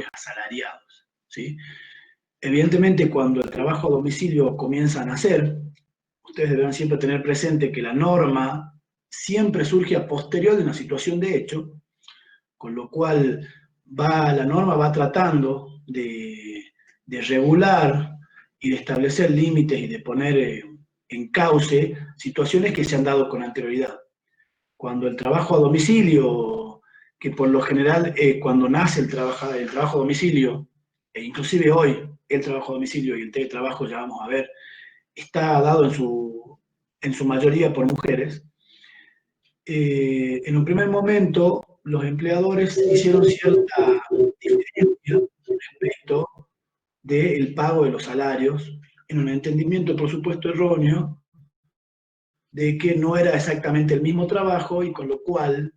trabajadores asalariados, ¿sí? Evidentemente, cuando el trabajo a domicilio comienza a nacer, ustedes deberán siempre tener presente que la norma siempre surge a posterior de una situación de hecho, con lo cual la norma va tratando de regular y de establecer límites y de poner en cauce situaciones que se han dado con anterioridad. Cuando el trabajo a domicilio, que por lo general cuando nace el trabajo a domicilio, e inclusive hoy el trabajo a domicilio y el teletrabajo, ya vamos a ver, está dado en su mayoría por mujeres, en un primer momento los empleadores hicieron cierta diferencia respecto del pago de los salarios, en un entendimiento, por supuesto, erróneo, de que no era exactamente el mismo trabajo y con lo cual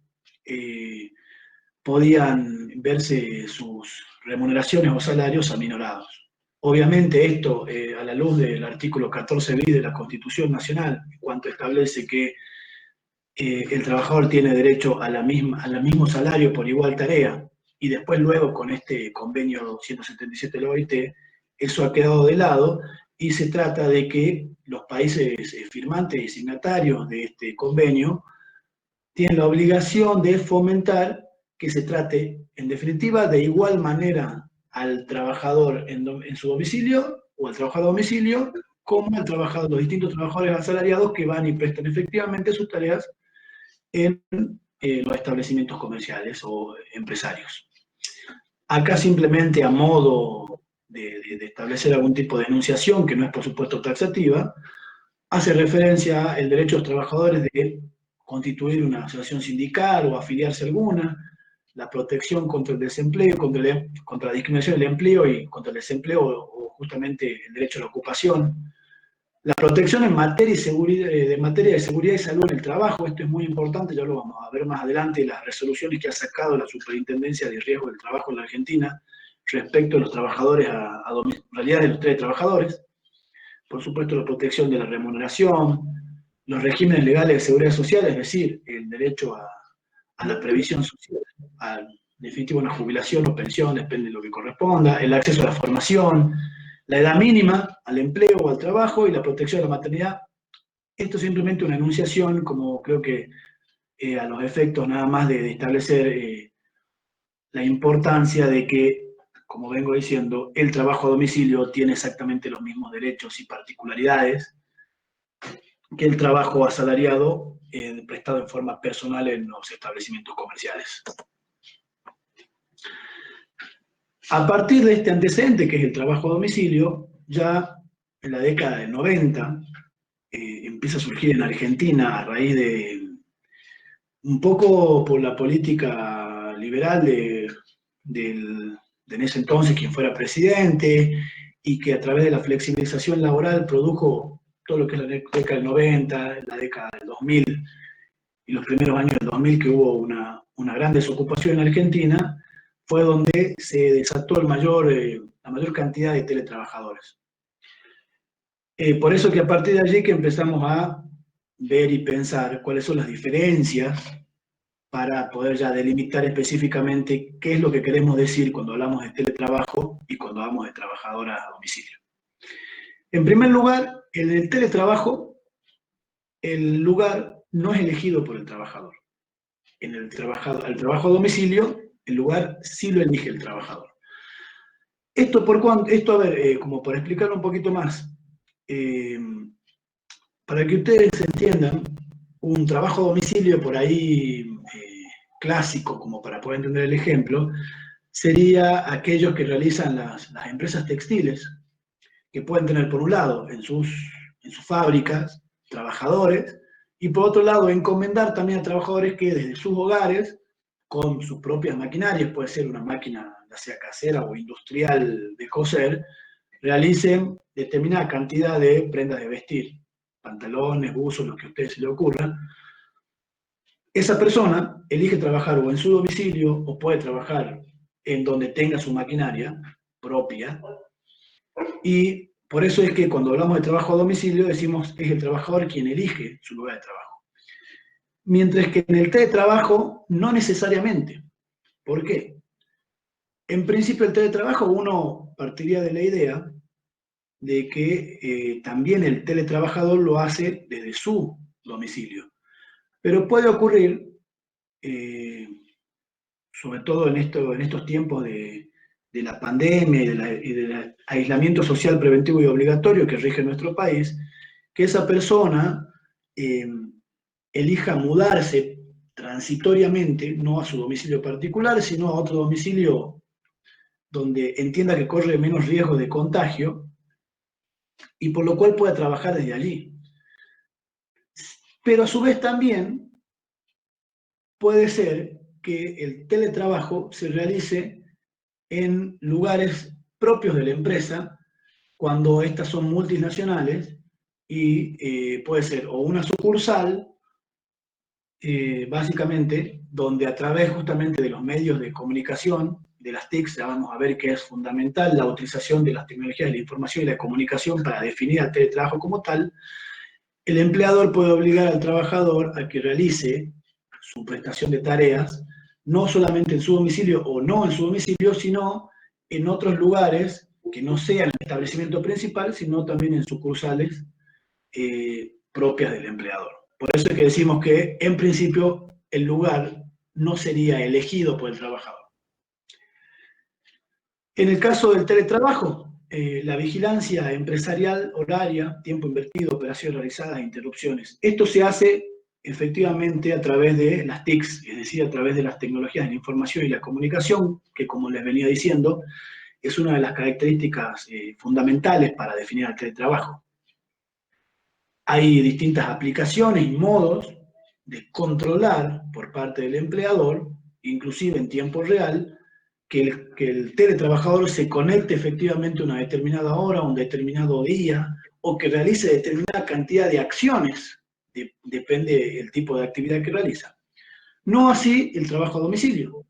podían verse sus remuneraciones o salarios aminorados. Obviamente esto, a la luz del artículo 14 bis de la Constitución Nacional, en cuanto establece que el trabajador tiene derecho al mismo salario por igual tarea, y después luego con este convenio 177 de la OIT, eso ha quedado de lado, y se trata de que los países firmantes y signatarios de este convenio tienen la obligación de fomentar que se trate, en definitiva, de igual manera al trabajador en su domicilio, o al trabajador a domicilio, como al trabajador, los distintos trabajadores asalariados que van y prestan efectivamente sus tareas en los establecimientos comerciales o empresarios. Acá simplemente a modo de establecer algún tipo de enunciación, que no es por supuesto taxativa, hace referencia al derecho de los trabajadores de constituir una asociación sindical o afiliarse a alguna, la protección contra el desempleo, contra la discriminación del empleo y contra el desempleo, o justamente el derecho a la ocupación, la protección en materia de seguridad y salud en el trabajo. Esto es muy importante, ya lo vamos a ver más adelante, las resoluciones que ha sacado la Superintendencia de Riesgo del Trabajo en la Argentina respecto a los trabajadores, realidad de los teletrabajadores. Por supuesto, la protección de la remuneración, los regímenes legales de seguridad social, es decir, el derecho a la previsión social, en definitiva una jubilación o pensión, depende de lo que corresponda, el acceso a la formación, la edad mínima al empleo o al trabajo y la protección de la maternidad. Esto es simplemente una enunciación, como creo que a los efectos nada más de establecer la importancia de que, como vengo diciendo, el trabajo a domicilio tiene exactamente los mismos derechos y particularidades que el trabajo asalariado prestado en forma personal en los establecimientos comerciales. A partir de este antecedente, que es el trabajo a domicilio, ya en la década del 90 empieza a surgir en Argentina a raíz de, un poco por la política liberal de en ese entonces quien fuera presidente, y que a través de la flexibilización laboral produjo todo lo que es la década del 90, la década del 2000 y los primeros años del 2000, que hubo una gran desocupación en Argentina, fue donde se desató la mayor cantidad de teletrabajadores. Por eso que a partir de allí que empezamos a ver y pensar cuáles son las diferencias para poder ya delimitar específicamente qué es lo que queremos decir cuando hablamos de teletrabajo y cuando hablamos de trabajadoras a domicilio. En primer lugar, en el teletrabajo, el lugar no es elegido por el trabajador. Al trabajo a domicilio, el lugar sí lo elige el trabajador. Esto, a ver, como para explicarlo un poquito más, para que ustedes entiendan, un trabajo a domicilio por ahí clásico, como para poder entender el ejemplo, sería aquellos que realizan las empresas textiles, que pueden tener por un lado en sus fábricas trabajadores, y por otro lado encomendar también a trabajadores que desde sus hogares, con sus propias maquinarias, puede ser una máquina ya sea casera o industrial de coser, realicen determinada cantidad de prendas de vestir, pantalones, buzos, lo que a ustedes se les ocurra. Esa persona elige trabajar o en su domicilio o puede trabajar en donde tenga su maquinaria propia, y por eso es que cuando hablamos de trabajo a domicilio decimos que es el trabajador quien elige su lugar de trabajo. Mientras que en el teletrabajo no necesariamente. ¿Por qué? En principio el teletrabajo uno partiría de la idea de que también el teletrabajador lo hace desde su domicilio. Pero puede ocurrir, eh, sobre todo en estos tiempos de la pandemia y del aislamiento social preventivo y obligatorio que rige nuestro país, que esa persona eh, elija mudarse transitoriamente, no a su domicilio particular, sino a otro domicilio donde entienda que corre menos riesgo de contagio y por lo cual pueda trabajar desde allí. Pero a su vez también puede ser que el teletrabajo se realice en lugares propios de la empresa cuando estas son multinacionales y puede ser o una sucursal, básicamente, donde a través justamente de los medios de comunicación, de las TICs, ya vamos a ver que es fundamental la utilización de las tecnologías de la información y la comunicación para definir al teletrabajo como tal, el empleador puede obligar al trabajador a que realice su prestación de tareas, no solamente en su domicilio o no en su domicilio, sino en otros lugares que no sean el establecimiento principal, sino también en sucursales propias del empleador. Por eso es que decimos que, en principio, el lugar no sería elegido por el trabajador. En el caso del teletrabajo, la vigilancia empresarial, horaria, tiempo invertido, operaciones realizadas, interrupciones. Esto se hace efectivamente a través de las TICs, es decir, a través de las tecnologías de la información y la comunicación, que como les venía diciendo, es una de las características fundamentales para definir el teletrabajo. Hay distintas aplicaciones y modos de controlar por parte del empleador, inclusive en tiempo real, que el teletrabajador se conecte efectivamente a una determinada hora, un determinado día, o que realice determinada cantidad de acciones, depende del tipo de actividad que realiza. No así el trabajo a domicilio,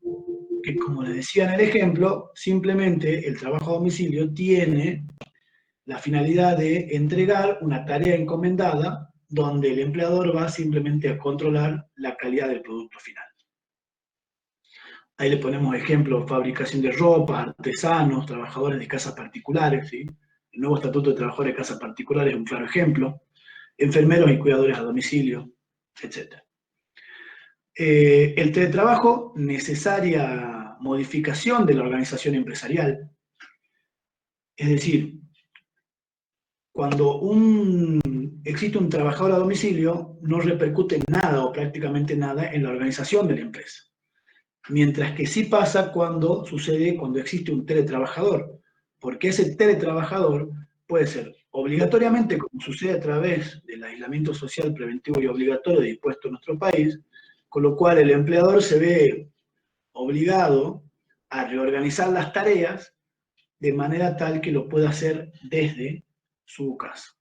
que como les decía en el ejemplo, simplemente el trabajo a domicilio tiene la finalidad de entregar una tarea encomendada donde el empleador va simplemente a controlar la calidad del producto final. Ahí le ponemos ejemplo, fabricación de ropa, artesanos, trabajadores de casas particulares, ¿sí? El nuevo Estatuto de Trabajadores de Casas Particulares es un claro ejemplo, enfermeros y cuidadores a domicilio, etc. El teletrabajo, necesaria modificación de la organización empresarial. Es decir, cuando existe un trabajador a domicilio, no repercute nada o prácticamente nada en la organización de la empresa. Mientras que sí pasa cuando existe un teletrabajador, porque ese teletrabajador puede ser obligatoriamente, como sucede a través del aislamiento social preventivo y obligatorio dispuesto en nuestro país, con lo cual el empleador se ve obligado a reorganizar las tareas de manera tal que lo pueda hacer desde su casa.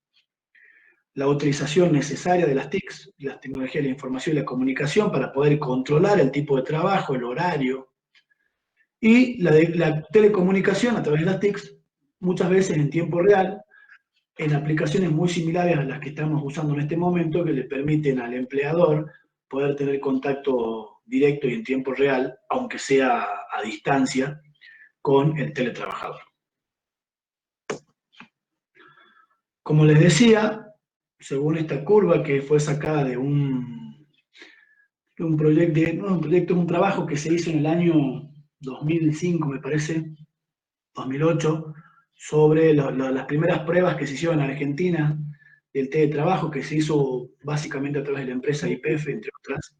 La utilización necesaria de las TICs, las tecnologías de la información y la comunicación, para poder controlar el tipo de trabajo, el horario, y la telecomunicación a través de las TICs, muchas veces en tiempo real, en aplicaciones muy similares a las que estamos usando en este momento, que le permiten al empleador poder tener contacto directo y en tiempo real, aunque sea a distancia, con el teletrabajador. Como les decía, según esta curva que fue sacada de un proyecto, un trabajo que se hizo en el año 2005, me parece, 2008, sobre las primeras pruebas que se hicieron en Argentina del teletrabajo, que se hizo básicamente a través de la empresa YPF, entre otras,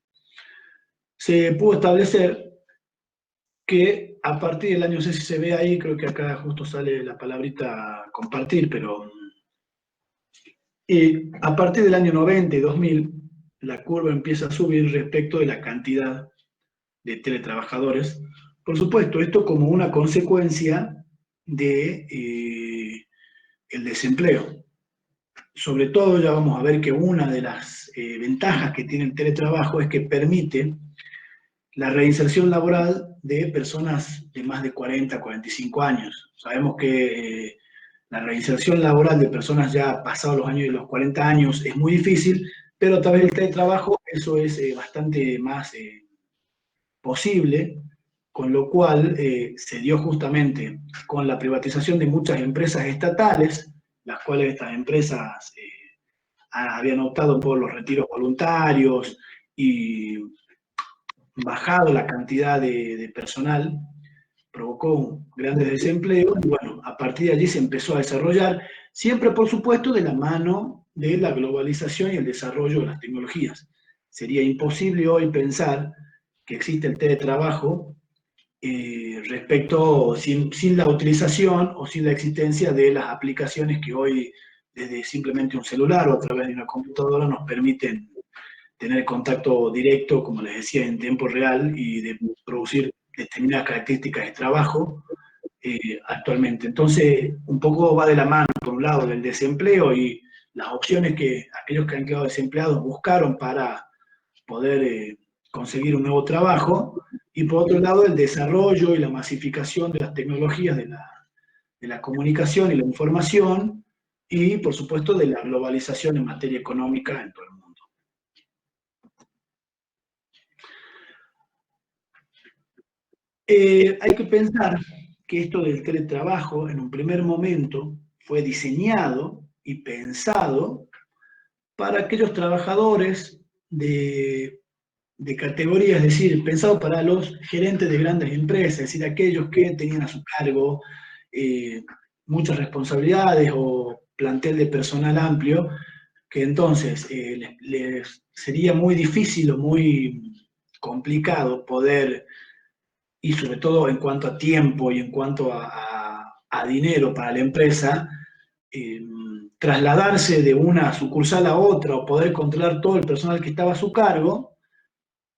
se pudo establecer que a partir del año, no sé si se ve ahí, creo que acá justo sale la palabrita compartir, pero a partir del año 90 y 2000, la curva empieza a subir respecto de la cantidad de teletrabajadores. Por supuesto, esto como una consecuencia de el desempleo. Sobre todo, ya vamos a ver que una de las ventajas que tiene el teletrabajo es que permite la reinserción laboral de personas de más de 40, 45 años. Sabemos que la reinserción laboral de personas ya pasados los años de los 40 años es muy difícil, pero a través del teletrabajo eso es bastante más posible, con lo cual se dio justamente con la privatización de muchas empresas estatales, las cuales estas empresas habían optado por los retiros voluntarios y bajado la cantidad de personal, provocó grandes desempleos, y bueno, a partir de allí se empezó a desarrollar, siempre por supuesto de la mano de la globalización y el desarrollo de las tecnologías. Sería imposible hoy pensar que existe el teletrabajo respecto, sin la utilización o sin la existencia de las aplicaciones que hoy, desde simplemente un celular o a través de una computadora, nos permiten tener contacto directo, como les decía, en tiempo real y de producir determinadas características de trabajo actualmente. Entonces, un poco va de la mano, por un lado, del desempleo y las opciones que aquellos que han quedado desempleados buscaron para poder conseguir un nuevo trabajo, y por otro lado, el desarrollo y la masificación de las tecnologías de la comunicación y la información, y por supuesto de la globalización en materia económica en todo el mundo. Hay que pensar que esto del teletrabajo en un primer momento fue diseñado y pensado para aquellos trabajadores de categoría, es decir, pensado para los gerentes de grandes empresas, es decir, aquellos que tenían a su cargo muchas responsabilidades o plantel de personal amplio, que entonces les sería muy difícil o muy complicado poder, y sobre todo en cuanto a tiempo y en cuanto a dinero para la empresa, trasladarse de una sucursal a otra o poder controlar todo el personal que estaba a su cargo.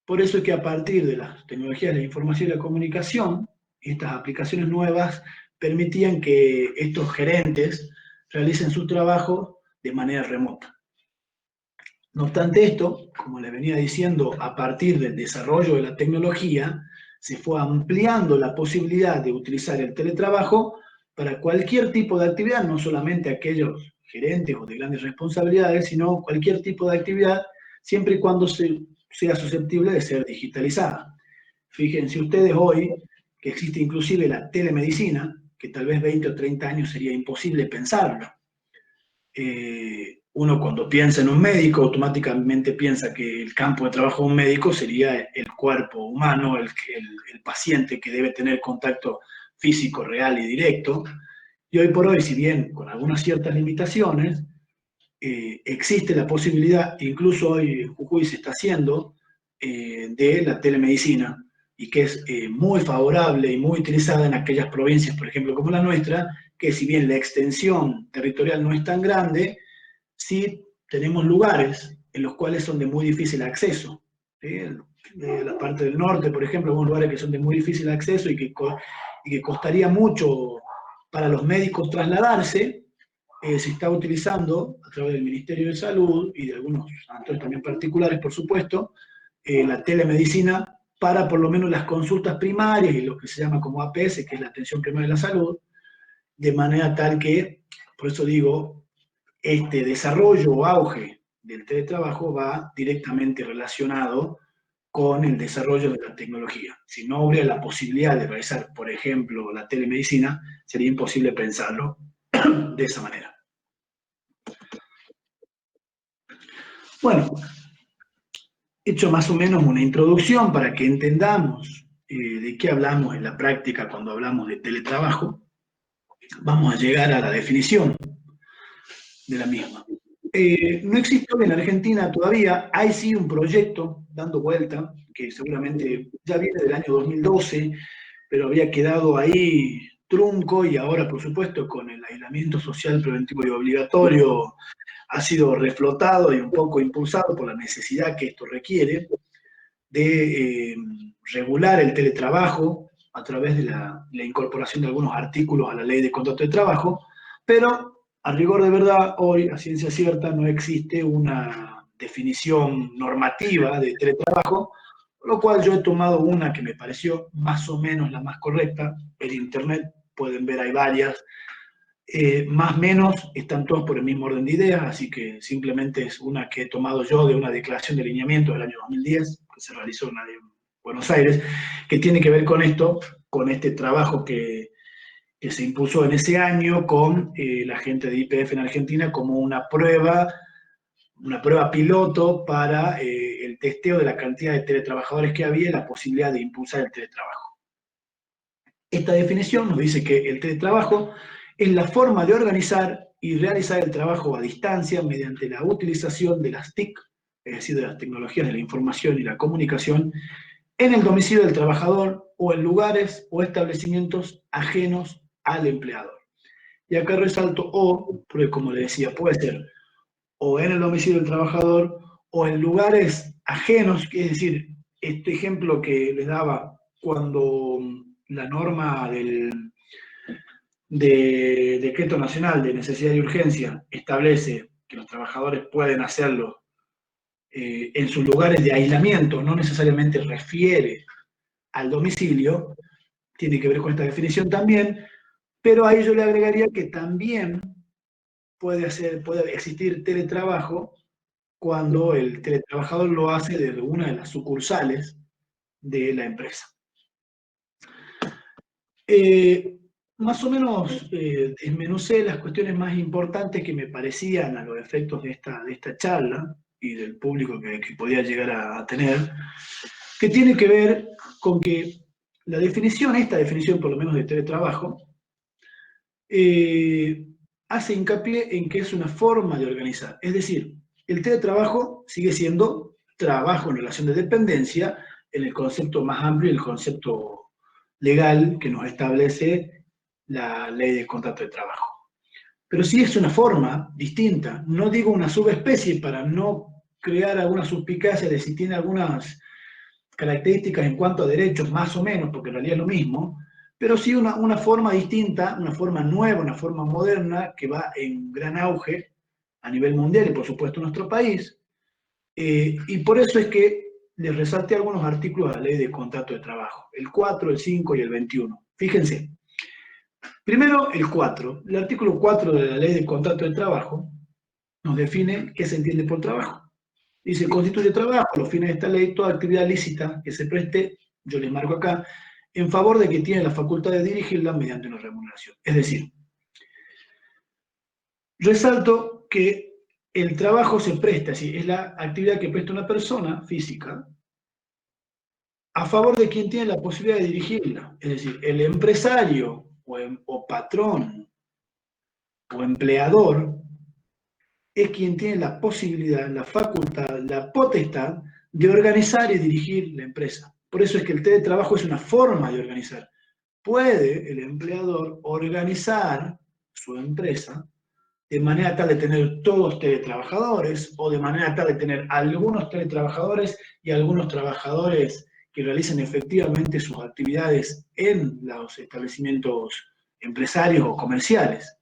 Por eso es que a partir de las tecnologías de la información y la comunicación, estas aplicaciones nuevas permitían que estos gerentes realicen su trabajo de manera remota. No obstante esto, como les venía diciendo, a partir del desarrollo de la tecnología, se fue ampliando la posibilidad de utilizar el teletrabajo para cualquier tipo de actividad, no solamente aquellos gerentes o de grandes responsabilidades, sino cualquier tipo de actividad, siempre y cuando sea susceptible de ser digitalizada. Fíjense ustedes hoy que existe inclusive la telemedicina, que tal vez 20 o 30 años sería imposible pensarlo. Uno cuando piensa en un médico, automáticamente piensa que el campo de trabajo de un médico sería el cuerpo humano, el paciente que debe tener contacto físico, real y directo. Y hoy por hoy, si bien con algunas ciertas limitaciones, existe la posibilidad, incluso hoy en Jujuy se está haciendo, de la telemedicina, y que es muy favorable y muy utilizada en aquellas provincias, por ejemplo, como la nuestra, que si bien la extensión territorial no es tan grande, sí tenemos lugares en los cuales son de muy difícil acceso. ¿Sí? De la parte del norte, por ejemplo, hay lugares que son de muy difícil acceso y que costaría mucho para los médicos trasladarse. Se está utilizando a través del Ministerio de Salud y de algunos actores también particulares, por supuesto, la telemedicina para por lo menos las consultas primarias y lo que se llama como APS, que es la atención primaria de la salud, de manera tal que, por eso digo, este desarrollo o auge del teletrabajo va directamente relacionado con el desarrollo de la tecnología. Si no hubiera la posibilidad de realizar, por ejemplo, la telemedicina, sería imposible pensarlo de esa manera. Bueno, hecho más o menos una introducción para que entendamos de qué hablamos en la práctica cuando hablamos de teletrabajo, vamos a llegar a la definición de la misma. No existe hoy en Argentina todavía, hay sí un proyecto dando vuelta, que seguramente ya viene del año 2012, pero había quedado ahí trunco y ahora, por supuesto, con el aislamiento social preventivo y obligatorio, ha sido reflotado y un poco impulsado por la necesidad que esto requiere de regular el teletrabajo a través de la incorporación de algunos artículos a la ley de contrato de trabajo, pero a rigor de verdad, hoy, a ciencia cierta, no existe una definición normativa de teletrabajo, por lo cual yo he tomado una que me pareció más o menos la más correcta. En internet pueden ver, hay varias, más o menos están todos por el mismo orden de ideas, así que simplemente es una que he tomado yo de una declaración de alineamiento del año 2010, que se realizó Buenos Aires, que tiene que ver con esto, con este trabajo que se impuso en ese año con la gente de YPF en Argentina como una prueba piloto para el testeo de la cantidad de teletrabajadores que había y la posibilidad de impulsar el teletrabajo. Esta definición nos dice que el teletrabajo es la forma de organizar y realizar el trabajo a distancia mediante la utilización de las TIC, es decir, de las tecnologías de la información y la comunicación, en el domicilio del trabajador o en lugares o establecimientos ajenos al empleador. Y acá resalto o, porque como le decía, puede ser o en el domicilio del trabajador o en lugares ajenos, es decir, este ejemplo que les daba cuando la norma de decreto nacional de necesidad y urgencia establece que los trabajadores pueden hacerlo en sus lugares de aislamiento, no necesariamente refiere al domicilio, tiene que ver con esta definición también, pero ahí yo le agregaría que también puede existir teletrabajo cuando el teletrabajador lo hace desde una de las sucursales de la empresa. Más o menos desmenucé las cuestiones más importantes que me parecían a los efectos de esta charla y del público que podía llegar a tener, que tiene que ver con que esta definición por lo menos de teletrabajo, hace hincapié en que es una forma de organizar. Es decir, el teletrabajo sigue siendo trabajo en relación de dependencia en el concepto más amplio, el concepto legal que nos establece la ley de contrato de trabajo. Pero sí es una forma distinta, no digo una subespecie para no crear alguna suspicacia de si tiene algunas características en cuanto a derechos, más o menos, porque en realidad es lo mismo, pero sí una forma distinta, una forma nueva, una forma moderna que va en gran auge a nivel mundial y por supuesto en nuestro país. Y por eso es que les resalté algunos artículos de la ley de contrato de trabajo, el 4, el 5 y el 21. Fíjense, primero el 4. El artículo 4 de la ley de contrato de trabajo nos define qué se entiende por trabajo. Dice, constituye trabajo, a los fines de esta ley, toda actividad lícita que se preste, yo les marco acá, en favor de que tiene la facultad de dirigirla mediante una remuneración. Es decir, resalto que el trabajo se presta, es la actividad que presta una persona física a favor de quien tiene la posibilidad de dirigirla. Es decir, el empresario o patrón o empleador es quien tiene la posibilidad, la facultad, la potestad de organizar y dirigir la empresa. Por eso es que el teletrabajo es una forma de organizar. Puede el empleador organizar su empresa de manera tal de tener todos teletrabajadores o de manera tal de tener algunos teletrabajadores y algunos trabajadores que realicen efectivamente sus actividades en los establecimientos empresarios o comerciales.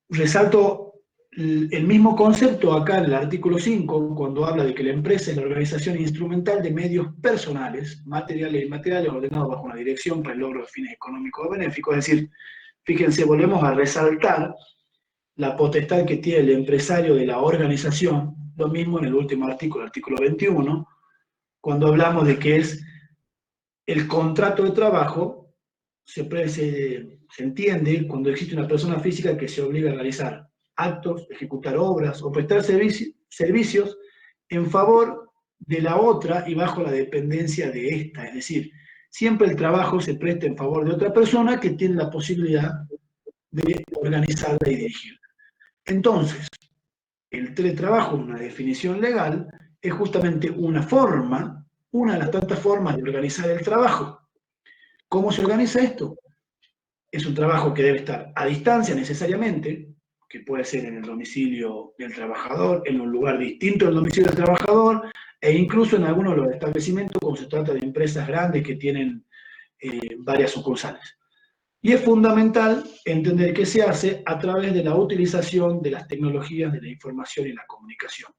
Resalto el mismo concepto acá en el artículo 5, cuando habla de que la empresa es la organización instrumental de medios personales, materiales e inmateriales, ordenados bajo una dirección para el logro de fines económicos o benéficos. Es decir, fíjense, volvemos a resaltar la potestad que tiene el empresario de la organización, lo mismo en el último artículo, el artículo 21, cuando hablamos de que es el contrato de trabajo, se entiende cuando existe una persona física que se obliga a realizar actos, ejecutar obras o prestar servicios en favor de la otra y bajo la dependencia de esta. Es decir, siempre el trabajo se presta en favor de otra persona que tiene la posibilidad de organizarla y dirigirla. Entonces, el teletrabajo, una definición legal, es justamente una forma, una de las tantas formas de organizar el trabajo. ¿Cómo se organiza esto? Es un trabajo que debe estar a distancia necesariamente, que puede ser en el domicilio del trabajador, en un lugar distinto del domicilio del trabajador, e incluso en algunos de los establecimientos, como se trata de empresas grandes que tienen varias sucursales. Y es fundamental entender que se hace a través de la utilización de las tecnologías de la información y la comunicación.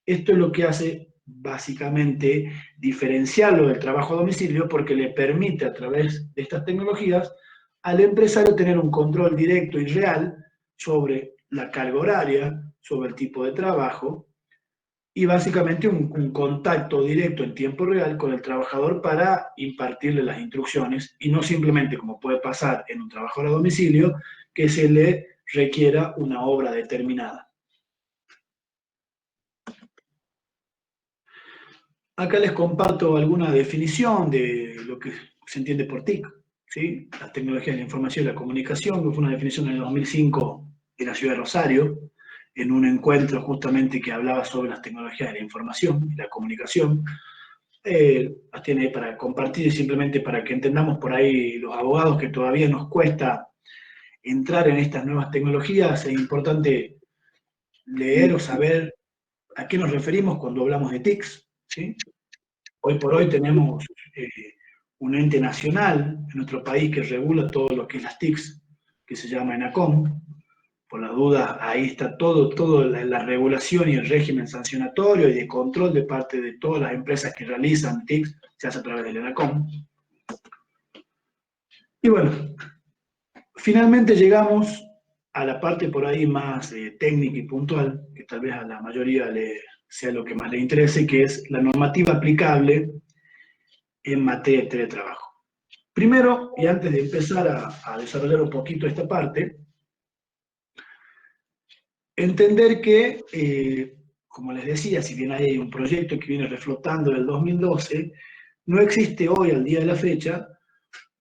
Esto es lo que hace básicamente diferenciarlo del trabajo a domicilio porque le permite a través de estas tecnologías al empresario tener un control directo y real sobre la carga horaria, sobre el tipo de trabajo, y básicamente un contacto directo en tiempo real con el trabajador para impartirle las instrucciones y no simplemente, como puede pasar en un trabajador a domicilio, que se le requiera una obra determinada. Acá les comparto alguna definición de lo que se entiende por TIC, ¿sí? Las tecnologías de la información y la comunicación, que fue una definición en el 2005 de la ciudad de Rosario, en un encuentro justamente que hablaba sobre las tecnologías de la información y la comunicación. Las tiene para compartir y simplemente para que entendamos por ahí los abogados que todavía nos cuesta entrar en estas nuevas tecnologías, es importante leer o saber a qué nos referimos cuando hablamos de TICs, ¿sí? Hoy por hoy tenemos un ente nacional en nuestro país que regula todo lo que es las TICs, que se llama ENACOM. Por las dudas, ahí está todo la regulación y el régimen sancionatorio y de control de parte de todas las empresas que realizan TICs, se hace a través del ENACOM. Y bueno, finalmente llegamos a la parte por ahí más técnica y puntual, que tal vez a la mayoría sea lo que más le interese, que es la normativa aplicable en materia de teletrabajo. Primero, y antes de empezar a desarrollar un poquito esta parte, entender que, como les decía, si bien hay un proyecto que viene reflotando del 2012, no existe hoy, al día de la fecha,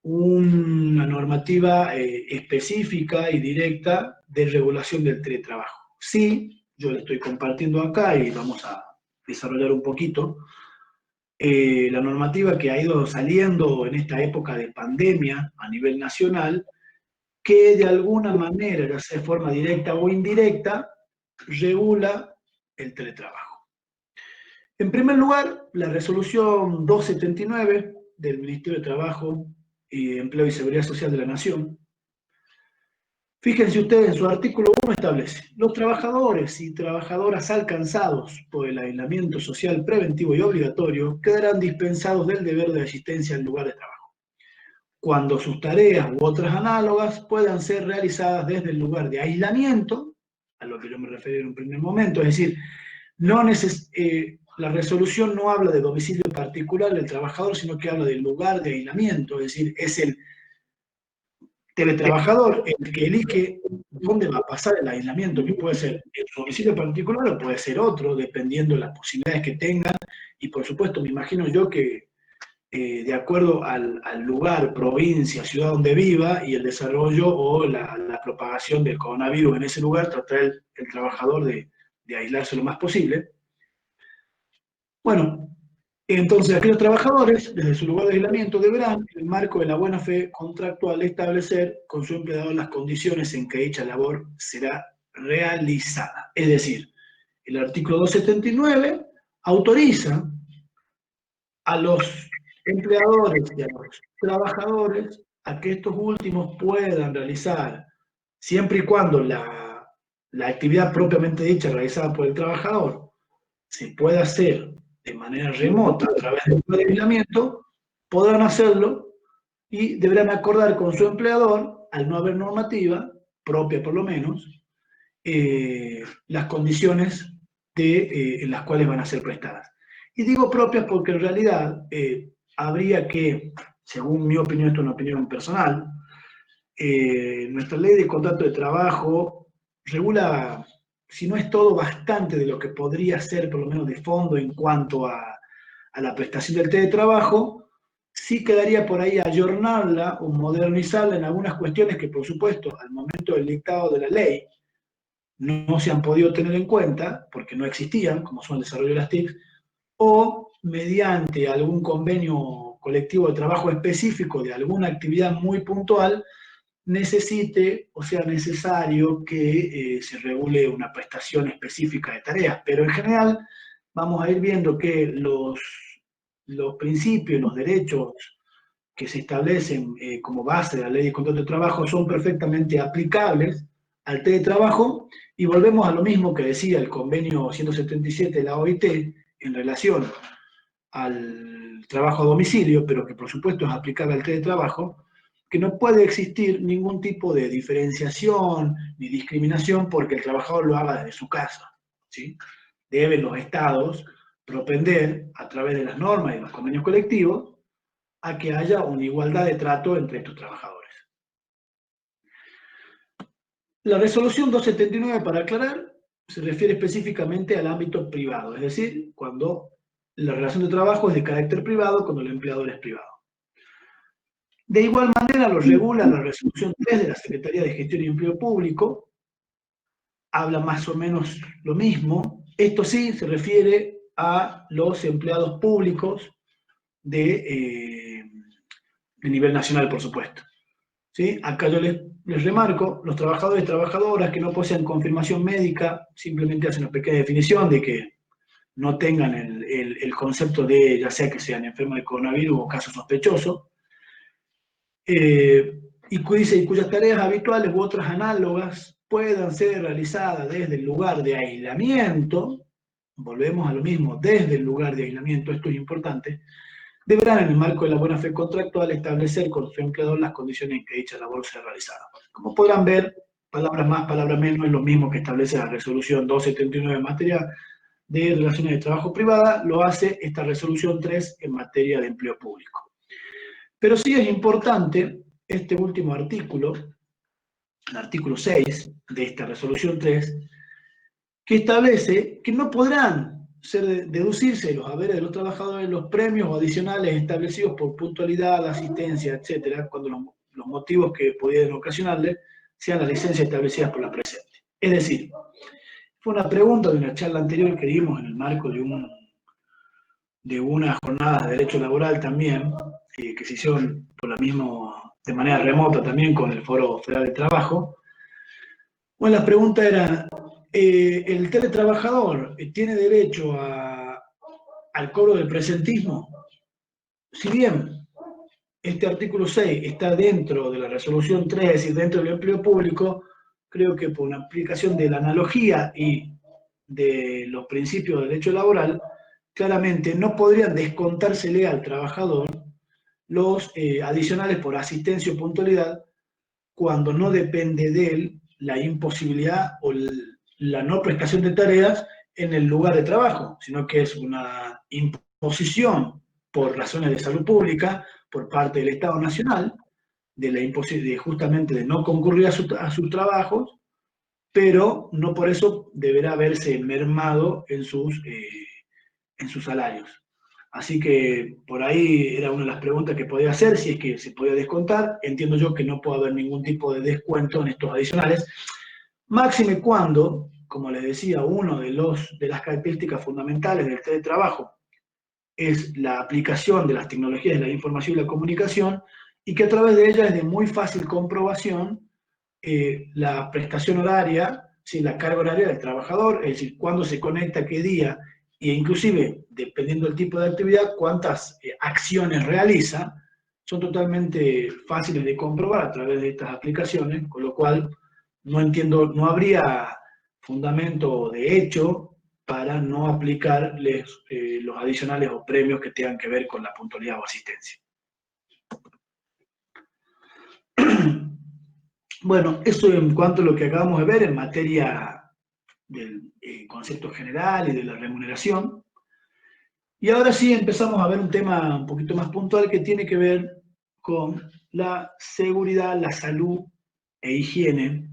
una normativa específica y directa de regulación del teletrabajo. Sí, yo le estoy compartiendo acá y vamos a desarrollar un poquito la normativa que ha ido saliendo en esta época de pandemia a nivel nacional, que de alguna manera, ya sea de forma directa o indirecta, regula el teletrabajo. En primer lugar, la resolución 279 del Ministerio de Trabajo, Empleo y Seguridad Social de la Nación. Fíjense ustedes, en su artículo 1 establece: los trabajadores y trabajadoras alcanzados por el aislamiento social preventivo y obligatorio quedarán dispensados del deber de asistencia al lugar de trabajo, cuando sus tareas u otras análogas puedan ser realizadas desde el lugar de aislamiento, a lo que yo me referí en un primer momento, es decir, la resolución no habla de domicilio particular del trabajador, sino que habla del lugar de aislamiento, es decir, es el teletrabajador el que elige dónde va a pasar el aislamiento, que puede ser en su domicilio particular o puede ser otro, dependiendo de las posibilidades que tenga, y por supuesto me imagino yo que de acuerdo al lugar, provincia, ciudad donde viva y el desarrollo o la propagación del coronavirus en ese lugar, tratar el trabajador de aislarse lo más posible. Bueno, entonces aquellos trabajadores, desde su lugar de aislamiento, deberán, en el marco de la buena fe contractual, establecer con su empleador las condiciones en que dicha labor será realizada. Es decir, el artículo 279 autoriza a los empleadores y a los trabajadores a que estos últimos puedan realizar, siempre y cuando la actividad propiamente dicha realizada por el trabajador se pueda hacer de manera remota a través del aislamiento, podrán hacerlo y deberán acordar con su empleador, al no haber normativa propia por lo menos, las condiciones en las cuales van a ser prestadas. Y digo propias porque en realidad habría que, según mi opinión, esto es una opinión personal, nuestra ley de contrato de trabajo regula, si no es todo, bastante de lo que podría ser, por lo menos de fondo, en cuanto a la prestación del teletrabajo. Sí quedaría por ahí ayornarla o modernizarla en algunas cuestiones que, por supuesto, al momento del dictado de la ley, no se han podido tener en cuenta, porque no existían, como son el desarrollo de las TIC, o mediante algún convenio colectivo de trabajo específico de alguna actividad muy puntual, necesite o sea necesario que se regule una prestación específica de tareas. Pero en general vamos a ir viendo que los principios, los derechos que se establecen como base de la ley de contrato de trabajo son perfectamente aplicables al teletrabajo, y volvemos a lo mismo que decía el convenio 177 de la OIT en relación al trabajo a domicilio, pero que por supuesto es aplicable al teletrabajo, que no puede existir ningún tipo de diferenciación ni discriminación porque el trabajador lo haga desde su casa, ¿sí? deben los estados propender, a través de las normas y los convenios colectivos, a que haya una igualdad de trato entre estos trabajadores. La resolución 279, para aclarar, se refiere específicamente al ámbito privado, es decir, cuando la relación de trabajo es de carácter privado, cuando el empleador es privado. De igual manera lo regula la resolución 3 de la Secretaría de Gestión y Empleo Público, habla más o menos lo mismo. Esto sí se refiere a los empleados públicos de nivel nacional, por supuesto. ¿Sí? Acá yo les remarco, los trabajadores y trabajadoras que no poseen confirmación médica, simplemente hacen una pequeña definición de que no tengan el concepto de, ya sea que sean enfermos de coronavirus o caso sospechoso, y cuyas tareas habituales u otras análogas puedan ser realizadas desde el lugar de aislamiento, volvemos a lo mismo, desde el lugar de aislamiento, esto es importante, deberán en el marco de la buena fe contractual establecer con su empleador las condiciones en que dicha labor sea realizada. Como podrán ver, palabras más, palabras menos, es lo mismo que establece la resolución 279 en materia de relaciones de trabajo privada, lo hace esta resolución 3 en materia de empleo público. Pero sí es importante este último artículo, el artículo 6 de esta resolución 3, que establece que no podrán deducirse de los haberes de los trabajadores los premios adicionales establecidos por puntualidad, asistencia, etcétera, cuando los motivos que pudieran ocasionarle sean las licencias establecidas por la presente. Es decir, fue una pregunta de una charla anterior que dimos en el marco de una jornada de derecho laboral también, que se hicieron por la misma, de manera remota también con el Foro Federal de Trabajo. Bueno, la pregunta era, ¿el teletrabajador tiene derecho al cobro del presentismo? Si bien este artículo 6 está dentro de la resolución 3, es decir, dentro del empleo público, creo que por una aplicación de la analogía y de los principios de derecho laboral, claramente no podrían descontársele al trabajador los adicionales por asistencia o puntualidad cuando no depende de él la imposibilidad o la no prestación de tareas en el lugar de trabajo, sino que es una imposición por razones de salud pública por parte del Estado Nacional, de justamente de no concurrir a sus trabajos, pero no por eso deberá verse mermado en sus salarios. Así que por ahí era una de las preguntas que podía hacer, si es que se podía descontar. Entiendo yo que no puede haber ningún tipo de descuento en estos adicionales, máxime cuando, como les decía, una de las características fundamentales del teletrabajo es la aplicación de las tecnologías de la información y la comunicación, y que a través de ellas es de muy fácil comprobación la prestación horaria, ¿sí? La carga horaria del trabajador, es decir, cuándo se conecta, qué día, e inclusive, dependiendo del tipo de actividad, cuántas acciones realiza, son totalmente fáciles de comprobar a través de estas aplicaciones, con lo cual no entiendo, no habría fundamento de hecho para no aplicarles los adicionales o premios que tengan que ver con la puntualidad o asistencia. Bueno, eso en cuanto a lo que acabamos de ver en materia del concepto general y de la remuneración. Y ahora sí empezamos a ver un tema un poquito más puntual que tiene que ver con la seguridad, la salud e higiene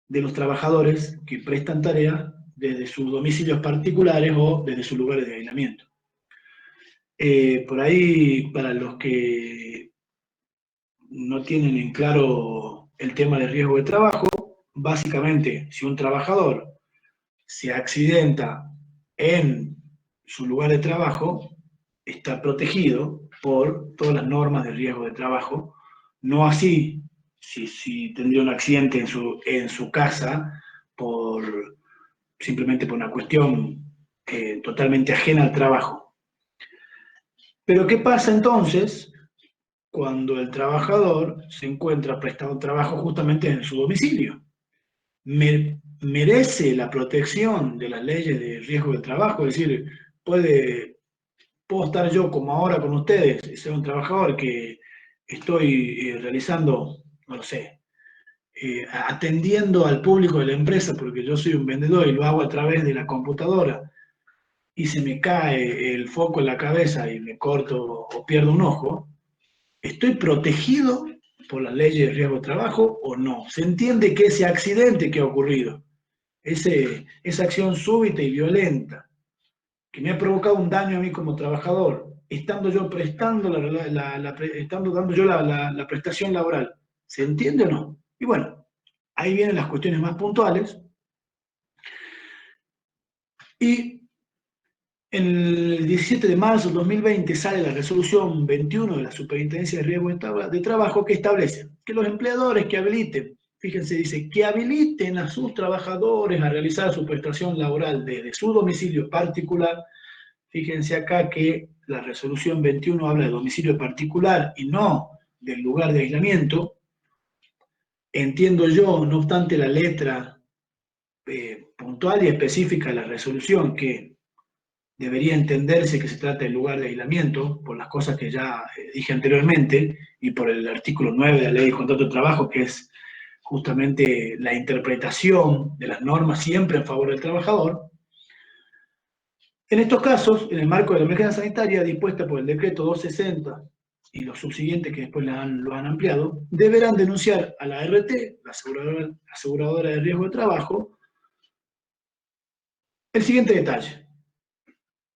de los trabajadores que prestan tareas desde sus domicilios particulares o desde sus lugares de aislamiento. Por ahí, para los que no tienen en claro el tema de riesgo de trabajo, básicamente, si un trabajador se accidenta en su lugar de trabajo, está protegido por todas las normas de riesgo de trabajo, no así si tendría un accidente en su casa simplemente por una cuestión totalmente ajena al trabajo. Pero ¿qué pasa entonces cuando el trabajador se encuentra prestando trabajo justamente en su domicilio? ¿Merece la protección de las leyes de riesgo de trabajo? Es decir, puedo estar yo como ahora con ustedes, ser un trabajador que estoy realizando, no lo sé, atendiendo al público de la empresa, porque yo soy un vendedor y lo hago a través de la computadora, y se me cae el foco en la cabeza y me corto o pierdo un ojo, ¿estoy protegido por las leyes de riesgo de trabajo o no? Se entiende que ese accidente que ha ocurrido, esa acción súbita y violenta, que me ha provocado un daño a mí como trabajador, estando yo prestando estando dando yo la prestación laboral, ¿se entiende o no? Y bueno, ahí vienen las cuestiones más puntuales. Y el 17 de marzo del 2020 sale la resolución 21 de la Superintendencia de Riesgo de Trabajo, que establece que los empleadores que habiliten, fíjense, dice, que habiliten a sus trabajadores a realizar su prestación laboral desde su domicilio particular. Fíjense acá que la resolución 21 habla de domicilio particular y no del lugar de aislamiento. Entiendo yo, no obstante la letra puntual y específica de la resolución, que debería entenderse que se trata del lugar de aislamiento, por las cosas que ya dije anteriormente, y por el artículo 9 de la Ley de Contrato de Trabajo, que es justamente la interpretación de las normas siempre en favor del trabajador. En estos casos, en el marco de la emergencia sanitaria dispuesta por el decreto 260 y los subsiguientes que después lo han ampliado, deberán denunciar a la ART, la aseguradora de riesgo de trabajo, el siguiente detalle: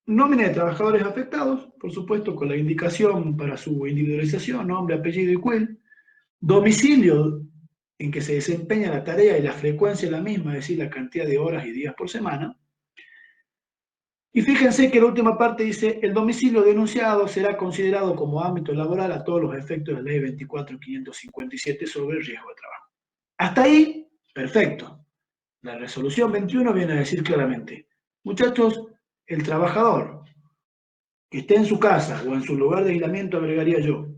nómina de trabajadores afectados, por supuesto con la indicación para su individualización, nombre, apellido y CUIL, domicilio en que se desempeña la tarea y la frecuencia de la misma, es decir, la cantidad de horas y días por semana. Y fíjense que la última parte dice: el domicilio denunciado será considerado como ámbito laboral a todos los efectos de la Ley 24.557 sobre el riesgo de trabajo. Hasta ahí, perfecto. La resolución 21 viene a decir claramente: muchachos, el trabajador que esté en su casa o en su lugar de aislamiento, agregaría yo,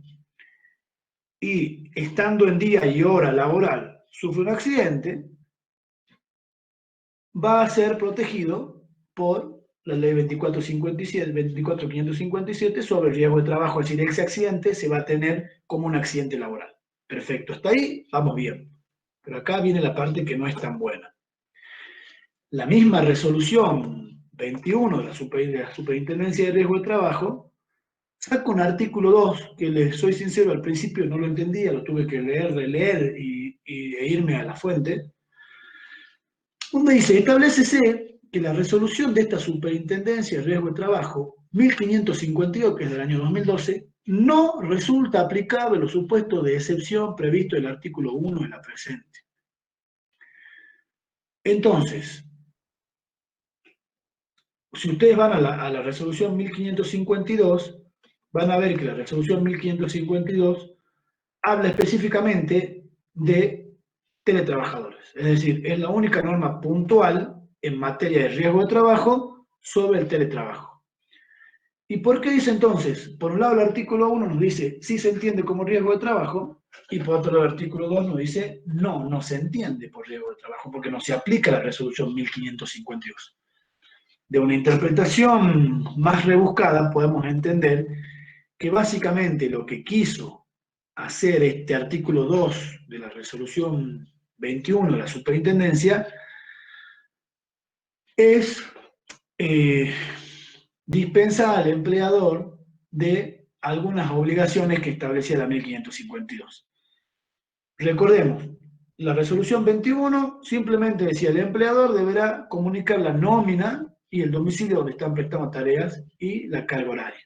y estando en día y hora laboral sufre un accidente, va a ser protegido por la ley 24.557 sobre el riesgo de trabajo. Es decir, ese accidente se va a tener como un accidente laboral. Perfecto, hasta ahí vamos bien. Pero acá viene la parte que no es tan buena. La misma resolución 21 de la Superintendencia de Riesgo de Trabajo saca un artículo 2 que, les soy sincero, al principio no lo entendía, lo tuve que leer, releer e irme a la fuente, donde dice: establécese que la resolución de esta Superintendencia de Riesgo de Trabajo 1552, que es del año 2012, no resulta aplicable a los supuestos de excepción previstos en el artículo 1 de la presente. Entonces, si ustedes van a la resolución 1552, van a ver que la resolución 1552 habla específicamente de teletrabajadores. Es decir, es la única norma puntual en materia de riesgo de trabajo sobre el teletrabajo. ¿Y por qué dice entonces? Por un lado, el artículo 1 nos dice sí se entiende como riesgo de trabajo, y por otro lado, el artículo 2 nos dice no se entiende por riesgo de trabajo, porque no se aplica la resolución 1552. De una interpretación más rebuscada podemos entender que básicamente lo que quiso hacer este artículo 2 de la resolución 21 de la superintendencia es dispensar al empleador de algunas obligaciones que establecía la 1552. Recordemos, la resolución 21 simplemente decía: el empleador deberá comunicar la nómina y el domicilio donde están prestando tareas y la carga horaria.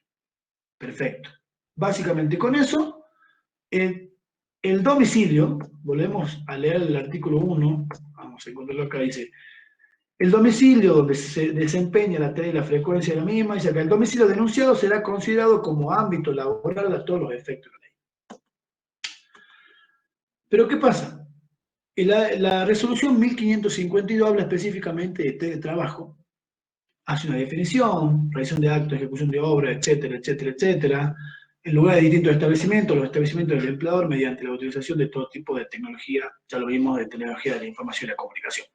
Perfecto. Básicamente con eso, el domicilio, volvemos a leer el artículo 1, vamos a encontrarlo acá, dice: el domicilio donde se desempeña la tarea y la frecuencia de la misma, dice acá: el domicilio denunciado será considerado como ámbito laboral a todos los efectos de la ley. Pero ¿qué pasa? La resolución 1552 habla específicamente de teletrabajo, hace una definición, realización de actos, ejecución de obra, etcétera, etcétera, etcétera, en lugar de distintos establecimientos, los establecimientos del empleador, mediante la utilización de todo tipo de tecnología, ya lo vimos, de tecnología de la información y la comunicación.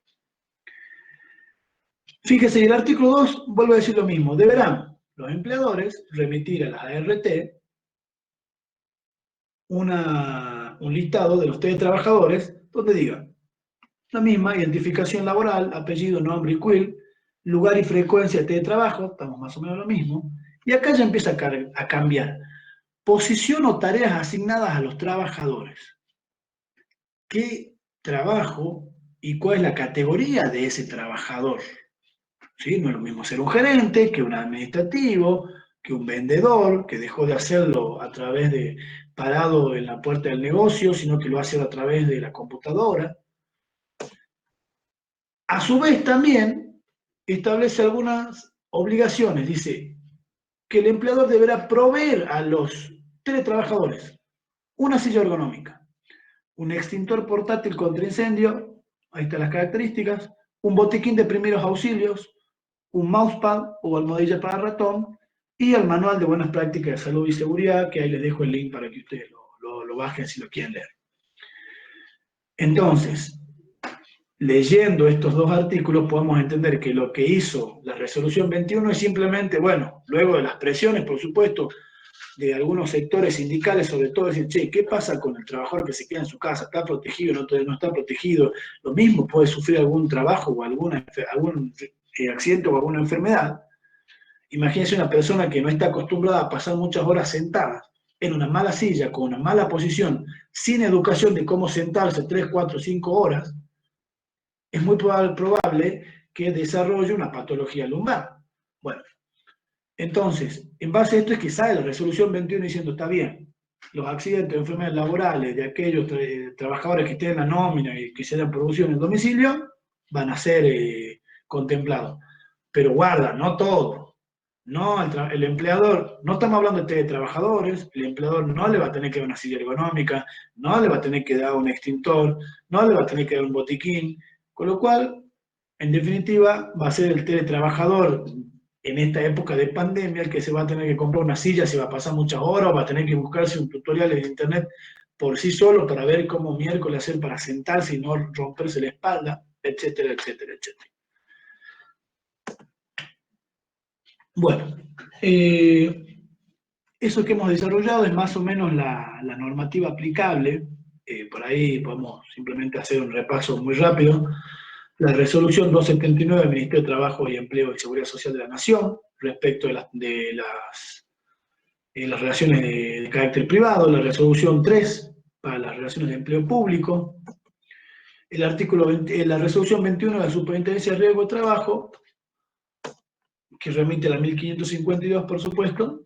Fíjese, el artículo 2 vuelve a decir lo mismo: deberán los empleadores remitir a la ART un listado de los teletrabajadores donde diga la misma identificación laboral, apellido, nombre y quill, lugar y frecuencia de teletrabajo, estamos más o menos lo mismo, y acá ya empieza a cambiar. Posición o tareas asignadas a los trabajadores. ¿Qué trabajo y cuál es la categoría de ese trabajador? ¿Sí? No es lo mismo ser un gerente que un administrativo, que un vendedor, que dejó de hacerlo a través de parado en la puerta del negocio, sino que lo hace a través de la computadora. A su vez también establece algunas obligaciones. Dice que el empleador deberá proveer a los teletrabajadores una silla ergonómica, un extintor portátil contra incendio, ahí están las características, un botiquín de primeros auxilios, un mousepad o almohadilla para ratón y el manual de buenas prácticas de salud y seguridad, que ahí les dejo el link para que ustedes lo bajen si lo quieren leer. Entonces, leyendo estos dos artículos podemos entender que lo que hizo la resolución 21 es simplemente, bueno, luego de las presiones, por supuesto, de algunos sectores sindicales, sobre todo decir, che, ¿qué pasa con el trabajador que se queda en su casa? ¿Está protegido o no está protegido? Lo mismo puede sufrir algún trabajo o algún accidente o alguna enfermedad. Imagínense una persona que no está acostumbrada a pasar muchas horas sentada en una mala silla, con una mala posición, sin educación de cómo sentarse 3, 4, 5 horas, es muy probable que desarrolle una patología lumbar. Bueno, entonces, en base a esto es que sale la resolución 21 diciendo, está bien, los accidentes o enfermedades laborales de aquellos trabajadores que tienen la nómina y que se dan producción en el domicilio van a ser contemplados. Pero guarda, no todo. No, el empleador, no estamos hablando de trabajadores, el empleador no le va a tener que dar una silla ergonómica, no le va a tener que dar un extintor, no le va a tener que dar un botiquín, con lo cual, en definitiva, va a ser el teletrabajador en esta época de pandemia el que se va a tener que comprar una silla, se va a pasar muchas horas, va a tener que buscarse un tutorial en internet por sí solo para ver cómo miércoles hacer para sentarse y no romperse la espalda, etcétera, etcétera, etcétera. Bueno, eso que hemos desarrollado es más o menos la normativa aplicable. Por ahí podemos simplemente hacer un repaso muy rápido. La resolución 279 del Ministerio de Trabajo y Empleo y Seguridad Social de la Nación respecto de las relaciones de carácter privado, la resolución 3 para las relaciones de empleo público, el artículo 20, la resolución 21 de la Superintendencia de Riesgo de Trabajo, que remite a la 1552, por supuesto,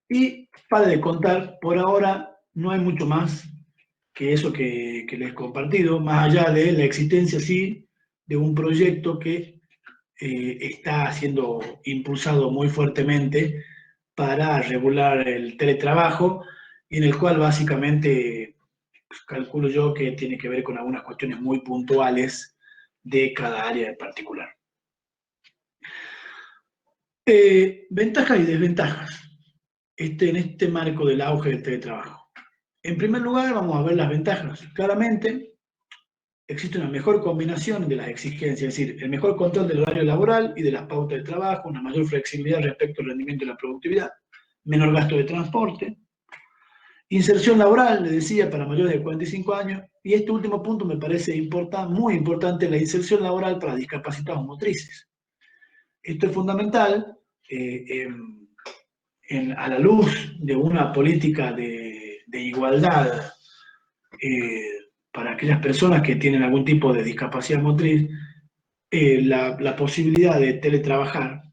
y para de contar, por ahora no hay mucho más que eso que les he compartido, más allá de la existencia, sí, de un proyecto que está siendo impulsado muy fuertemente para regular el teletrabajo, y en el cual básicamente pues, calculo yo que tiene que ver con algunas cuestiones muy puntuales de cada área en particular. Ventajas y desventajas en este marco del auge del teletrabajo. En primer lugar, vamos a ver las ventajas. Claramente, existe una mejor combinación de las exigencias, es decir, el mejor control del horario laboral y de las pautas de trabajo, una mayor flexibilidad respecto al rendimiento y la productividad, menor gasto de transporte, inserción laboral, le decía, para mayores de 45 años, y este último punto me parece muy importante, la inserción laboral para discapacitados motrices. Esto es fundamental a la luz de una política de igualdad para aquellas personas que tienen algún tipo de discapacidad motriz. La posibilidad de teletrabajar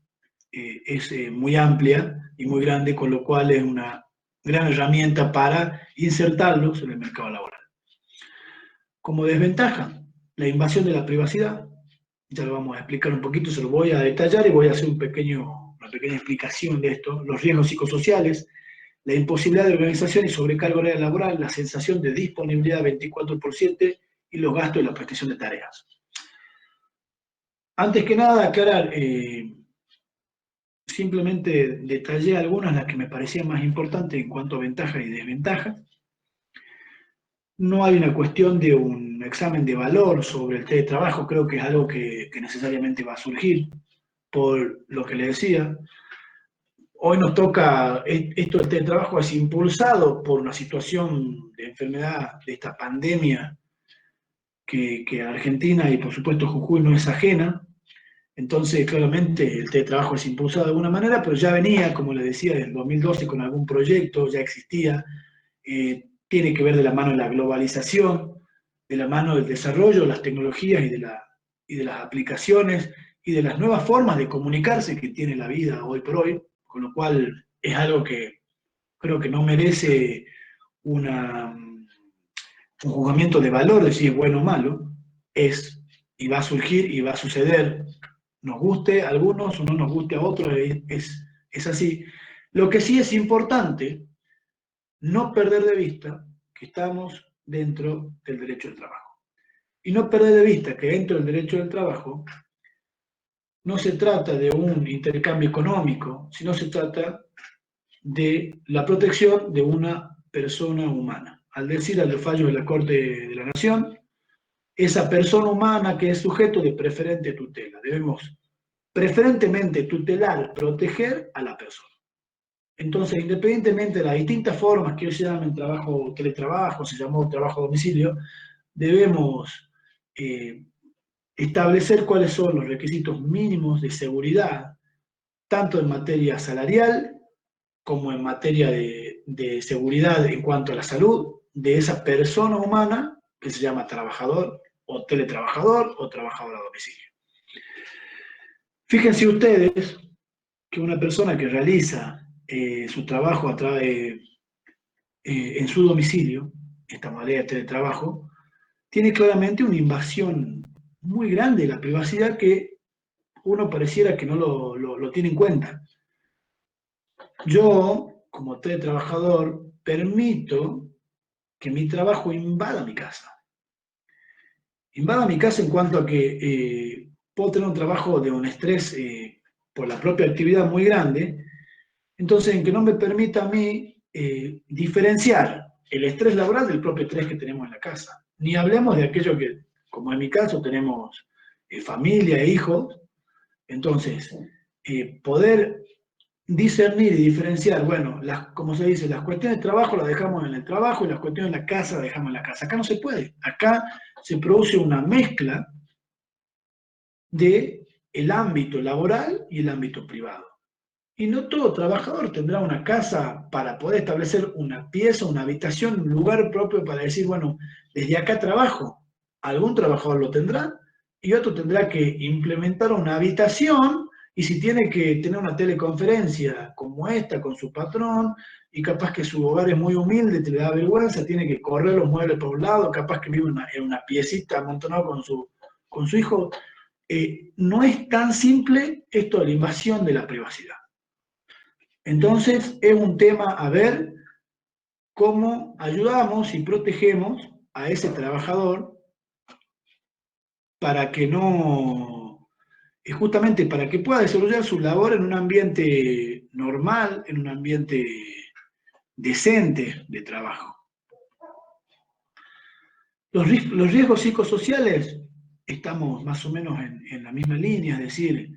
es muy amplia y muy grande, con lo cual es una gran herramienta para insertarlos en el mercado laboral. Como desventaja, la invasión de la privacidad, ya lo vamos a explicar un poquito, se lo voy a detallar y voy a hacer una pequeña explicación de esto, los riesgos psicosociales, la imposibilidad de organización y sobrecarga horaria laboral, la sensación de disponibilidad 24/7 y los gastos de la prestación de tareas. Antes que nada, aclarar, simplemente detallé algunas de las que me parecían más importantes en cuanto a ventajas y desventajas. No hay una cuestión de un examen de valor sobre el teletrabajo, creo que es algo que necesariamente va a surgir, por lo que le decía. Hoy nos toca, esto del teletrabajo es impulsado por una situación de enfermedad, de esta pandemia, que Argentina y por supuesto Jujuy no es ajena. Entonces, claramente, el teletrabajo es impulsado de alguna manera, pero ya venía, como le decía, en 2012 con algún proyecto, ya existía. Tiene que ver de la mano de la globalización, de la mano del desarrollo de las tecnologías y de las aplicaciones y de las nuevas formas de comunicarse que tiene la vida hoy por hoy, con lo cual es algo que creo que no merece un juzgamiento de valor de si es bueno o malo, es y va a surgir y va a suceder, nos guste a algunos o no nos guste a otros, es así. Lo que sí es importante, no perder de vista que estamos dentro del derecho del trabajo. Y no perder de vista que dentro del derecho del trabajo no se trata de un intercambio económico, sino se trata de la protección de una persona humana. Al decir a los fallos de la Corte de la Nación, esa persona humana que es sujeto de preferente tutela. Debemos preferentemente tutelar, proteger a la persona. Entonces, independientemente de las distintas formas que hoy se llaman trabajo, teletrabajo, se llamó trabajo a domicilio, debemos establecer cuáles son los requisitos mínimos de seguridad, tanto en materia salarial como en materia de seguridad en cuanto a la salud de esa persona humana que se llama trabajador o teletrabajador o trabajador a domicilio. Fíjense ustedes que una persona que realiza su trabajo en su domicilio, esta modalidad de teletrabajo, tiene claramente una invasión muy grande de la privacidad que uno pareciera que no lo tiene en cuenta. Yo, como teletrabajador, permito que mi trabajo invada mi casa. Invada mi casa en cuanto a que puedo tener un trabajo de un estrés por la propia actividad muy grande, entonces en que no me permita a mí diferenciar el estrés laboral del propio estrés que tenemos en la casa. Ni hablemos de aquello que, como en mi caso, tenemos familia e hijos, entonces poder discernir y diferenciar, bueno, como se dice, las cuestiones de trabajo las dejamos en el trabajo y las cuestiones de la casa las dejamos en la casa. Acá no se puede. Acá se produce una mezcla de el ámbito laboral y el ámbito privado. Y no todo trabajador tendrá una casa para poder establecer una pieza, una habitación, un lugar propio para decir, bueno, desde acá trabajo. Algún trabajador lo tendrá y otro tendrá que implementar una habitación y si tiene que tener una teleconferencia como esta con su patrón y capaz que su hogar es muy humilde, te le da vergüenza, tiene que correr los muebles por un lado, capaz que vive en una piecita amontonado con su hijo. No es tan simple esto de la invasión de la privacidad. Entonces, es un tema a ver cómo ayudamos y protegemos a ese trabajador para que no, justamente para que pueda desarrollar su labor en un ambiente normal, en un ambiente decente de trabajo. Los riesgos psicosociales, estamos más o menos en la misma línea, es decir,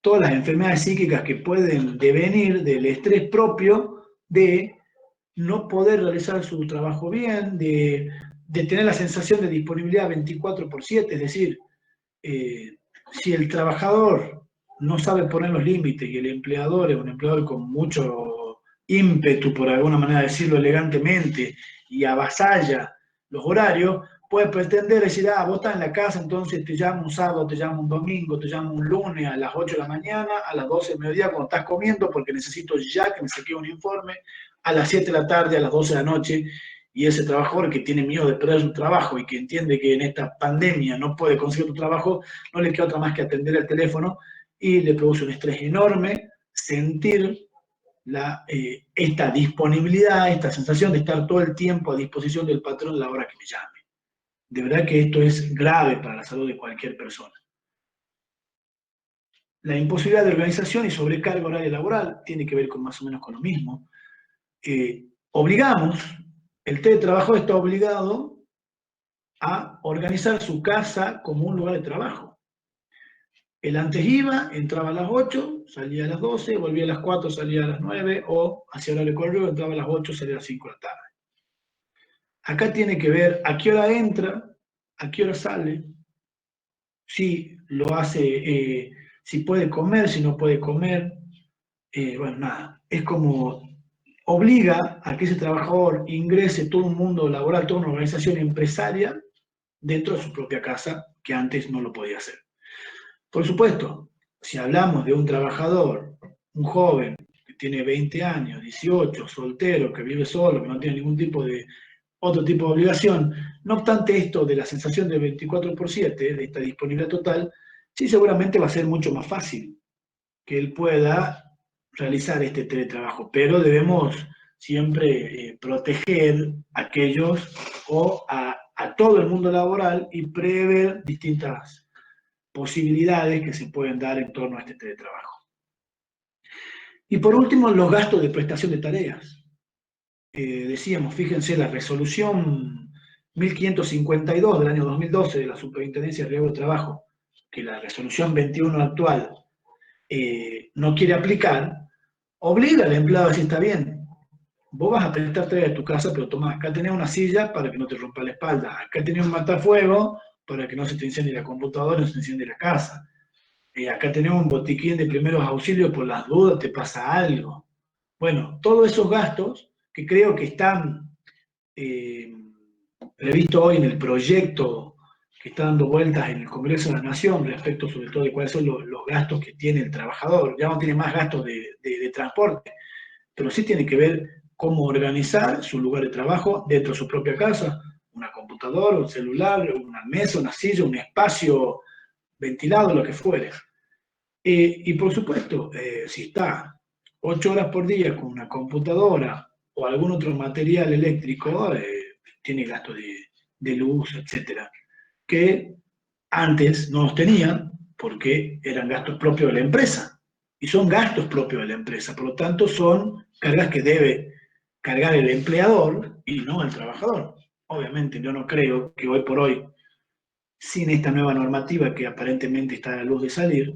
todas las enfermedades psíquicas que pueden devenir del estrés propio de no poder realizar su trabajo bien, de tener la sensación de disponibilidad 24/7, es decir, si el trabajador no sabe poner los límites y el empleador es un empleador con mucho ímpetu, por alguna manera decirlo elegantemente, y avasalla los horarios, puede pretender decir, vos estás en la casa, entonces te llamo un sábado, te llamo un domingo, te llamo un lunes a las 8 de la mañana, a las 12 del mediodía cuando estás comiendo, porque necesito ya que me saque un informe, a las 7 de la tarde, a las 12 de la noche, y ese trabajador que tiene miedo de perder su trabajo y que entiende que en esta pandemia no puede conseguir tu trabajo, no le queda otra más que atender el teléfono y le produce un estrés enorme sentir esta disponibilidad, esta sensación de estar todo el tiempo a disposición del patrón a la hora que me llame. De verdad que esto es grave para la salud de cualquier persona. La imposibilidad de organización y sobrecarga horaria laboral tiene que ver con más o menos con lo mismo. Obligamos, el teletrabajo está obligado a organizar su casa como un lugar de trabajo. Él antes iba, entraba a las 8, salía a las 12, volvía a las 4, salía a las 9, o hacia horario correo, entraba a las 8, salía a las 5 de la tarde. Acá tiene que ver a qué hora entra, a qué hora sale, si lo hace, si puede comer, si no puede comer. Bueno, nada, es como obliga a que ese trabajador ingrese todo un mundo laboral, toda una organización empresaria dentro de su propia casa, que antes no lo podía hacer. Por supuesto, si hablamos de un trabajador, un joven que tiene 20 años, 18, soltero, que vive solo, que no tiene ningún tipo de otro tipo de obligación, no obstante esto de la sensación del 24/7, de esta disponibilidad total, sí seguramente va a ser mucho más fácil que él pueda realizar este teletrabajo, pero debemos siempre proteger a aquellos o a todo el mundo laboral y prever distintas posibilidades que se pueden dar en torno a este teletrabajo. Y por último, los gastos de prestación de tareas. Decíamos, fíjense, la resolución 1552 del año 2012 de la Superintendencia de Riesgo de Trabajo, que la resolución 21 actual no quiere aplicar, obliga al empleado a decir, está bien, vos vas a prestar tareas de tu casa, pero toma, acá tenés una silla para que no te rompa la espalda, acá tenés un matafuego para que no se te incendie la computadora, no se te incendie la casa. Acá tenemos un botiquín de primeros auxilios por las dudas, te pasa algo. Bueno, todos esos gastos que creo que están previstos hoy en el proyecto que está dando vueltas en el Congreso de la Nación respecto sobre todo de cuáles son los gastos que tiene el trabajador. Ya no tiene más gastos de transporte, pero sí tiene que ver cómo organizar su lugar de trabajo dentro de su propia casa, una computadora, un celular, una mesa, una silla, un espacio ventilado, lo que fuere. Y por supuesto, si está 8 horas por día con una computadora o algún otro material eléctrico, tiene gasto de luz, etcétera, que antes no los tenían porque eran gastos propios de la empresa. Y son gastos propios de la empresa, por lo tanto son cargas que debe cargar el empleador y no el trabajador. Obviamente yo no creo que hoy por hoy, sin esta nueva normativa que aparentemente está a la luz de salir,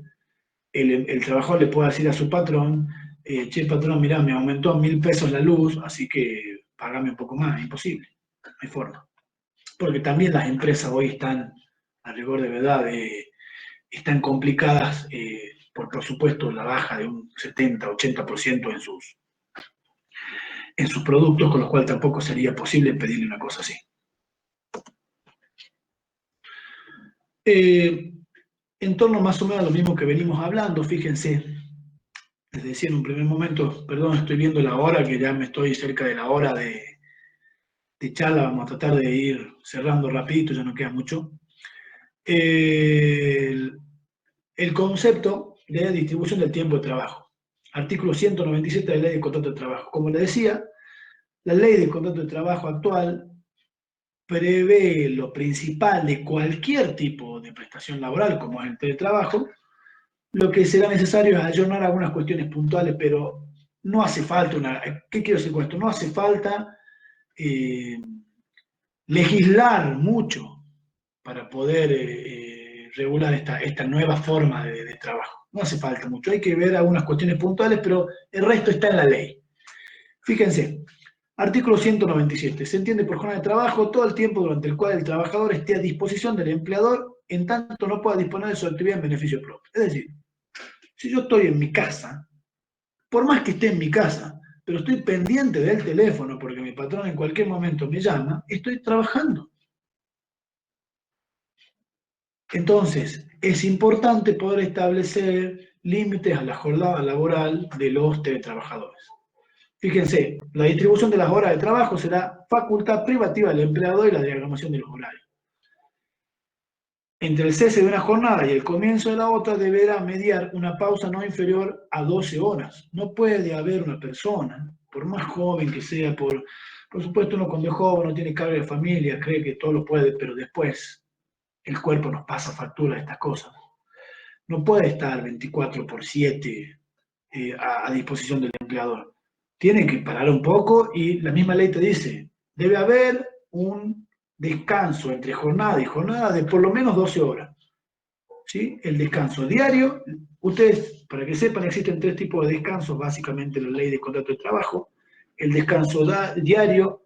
el trabajador le puede decir a su patrón, che, patrón, mirá, me aumentó 1.000 pesos la luz, así que pagame un poco más. Imposible, no hay forma. Porque también las empresas hoy están, a rigor de verdad, están complicadas por supuesto, la baja de un 70-80% en sus productos, con lo cual tampoco sería posible pedirle una cosa así. En torno más o menos a lo mismo que venimos hablando, fíjense, les decía en un primer momento, perdón, estoy viendo la hora, que ya me estoy cerca de la hora de charla, vamos a tratar de ir cerrando rapidito, ya no queda mucho. El concepto de distribución del tiempo de trabajo. Artículo 197 de la Ley de Contrato de Trabajo. Como le decía, la Ley de Contrato de Trabajo actual prevé lo principal de cualquier tipo de prestación laboral, como es el teletrabajo. Lo que será necesario es ayornar algunas cuestiones puntuales, pero no hace falta una... ¿Qué quiero decir con esto? No hace falta legislar mucho para poder regular esta nueva forma de trabajo. No hace falta mucho, hay que ver algunas cuestiones puntuales, pero el resto está en la ley. Fíjense, artículo 197. Se entiende por jornada de trabajo todo el tiempo durante el cual el trabajador esté a disposición del empleador en tanto no pueda disponer de su actividad en beneficio propio. Es decir, si yo estoy en mi casa, por más que esté en mi casa, pero estoy pendiente del teléfono porque mi patrón en cualquier momento me llama, estoy trabajando. Entonces, es importante poder establecer límites a la jornada laboral de los teletrabajadores. Fíjense, la distribución de las horas de trabajo será facultad privativa del empleador y la diagramación de los horarios. Entre el cese de una jornada y el comienzo de la otra deberá mediar una pausa no inferior a 12 horas. No puede haber una persona, por más joven que sea, por supuesto uno cuando es joven no tiene carga de familia, cree que todo lo puede, pero después el cuerpo nos pasa factura de estas cosas. No puede estar 24/7 a disposición del empleador. Tiene que parar un poco y la misma ley te dice, debe haber un descanso entre jornada y jornada de por lo menos 12 horas. ¿Sí? El descanso diario, ustedes, para que sepan, existen 3 tipos de descansos, básicamente en la ley de contrato de trabajo. El descanso diario,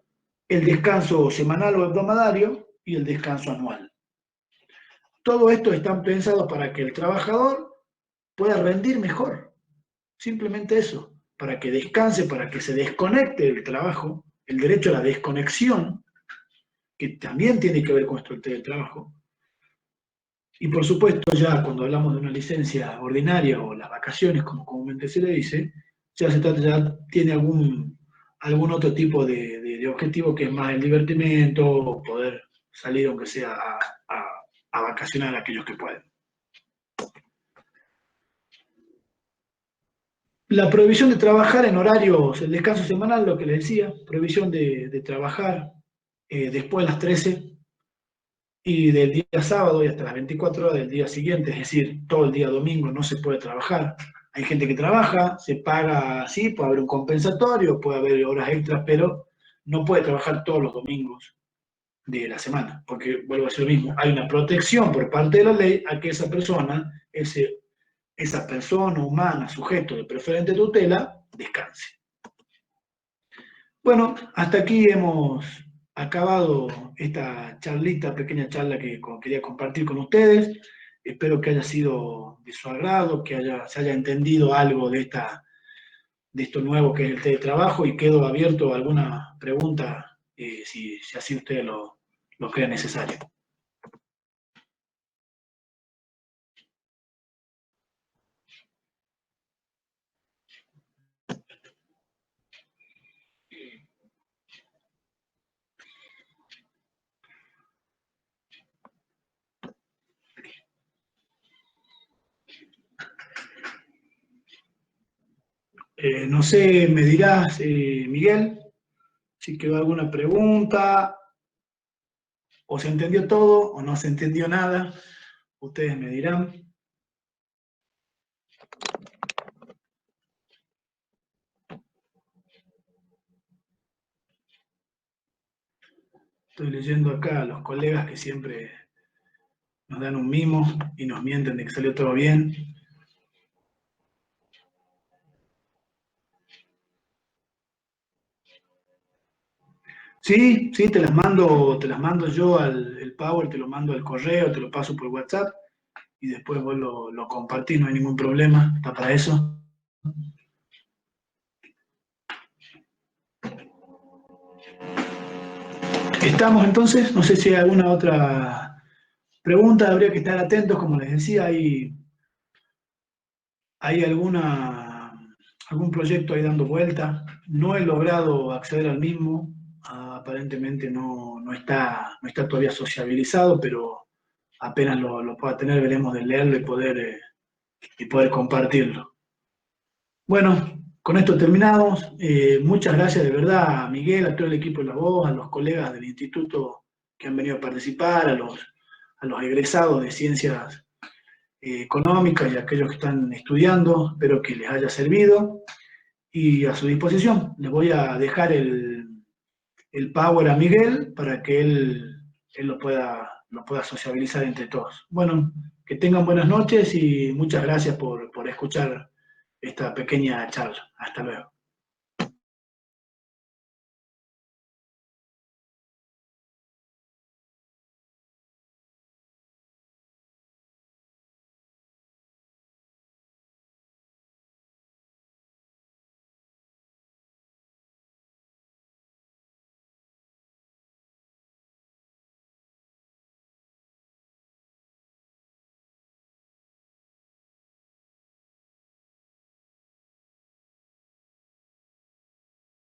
el descanso semanal o hebdomadario y el descanso anual. Todo esto están pensados para que el trabajador pueda rendir mejor. Simplemente eso, para que descanse, para que se desconecte del trabajo, el derecho a la desconexión, que también tiene que ver con esto del teletrabajo. Y por supuesto, ya cuando hablamos de una licencia ordinaria o las vacaciones, como comúnmente se le dice, ya se trata, ya tiene algún otro tipo de objetivo que es más el divertimento, o poder salir aunque sea a vacacionar a aquellos que pueden. La prohibición de trabajar en horarios, el descanso semanal, lo que les decía, prohibición de trabajar después de las 13 y del día sábado y hasta las 24 horas del día siguiente, es decir, todo el día domingo no se puede trabajar. Hay gente que trabaja, se paga así, puede haber un compensatorio, puede haber horas extras, pero no puede trabajar todos los domingos de la semana, porque vuelvo a decir lo mismo, hay una protección por parte de la ley a que esa persona, esa persona humana, sujeto de preferente tutela, descanse. Bueno, hasta aquí hemos acabado esta charlita, pequeña charla que quería compartir con ustedes. Espero que haya sido de su agrado, que se haya entendido algo de esto nuevo que es el teletrabajo y quedo abierto a alguna pregunta si así ustedes lo creen necesario. No sé, me dirás, Miguel, si quedó alguna pregunta, o se entendió todo, o no se entendió nada, ustedes me dirán. Estoy leyendo acá a los colegas que siempre nos dan un mimo y nos mienten de que salió todo bien. Sí, sí, te las mando yo el Power, te lo mando al correo, te lo paso por WhatsApp y después vos lo compartís, no hay ningún problema, está para eso. Estamos entonces, no sé si hay alguna otra pregunta, habría que estar atentos, como les decía, hay algún proyecto ahí dando vuelta, no he logrado acceder al mismo, aparentemente no está todavía sociabilizado, pero apenas lo pueda tener, veremos de leerlo y poder compartirlo. Bueno, con esto terminamos. Muchas gracias de verdad a Miguel, a todo el equipo de La Voz, a los colegas del instituto que han venido a participar, a los egresados de ciencias económicas y a aquellos que están estudiando. Espero que les haya servido y a su disposición. Les voy a dejar el Power a Miguel para que él lo pueda sociabilizar entre todos. Bueno, que tengan buenas noches y muchas gracias por escuchar esta pequeña charla. Hasta luego.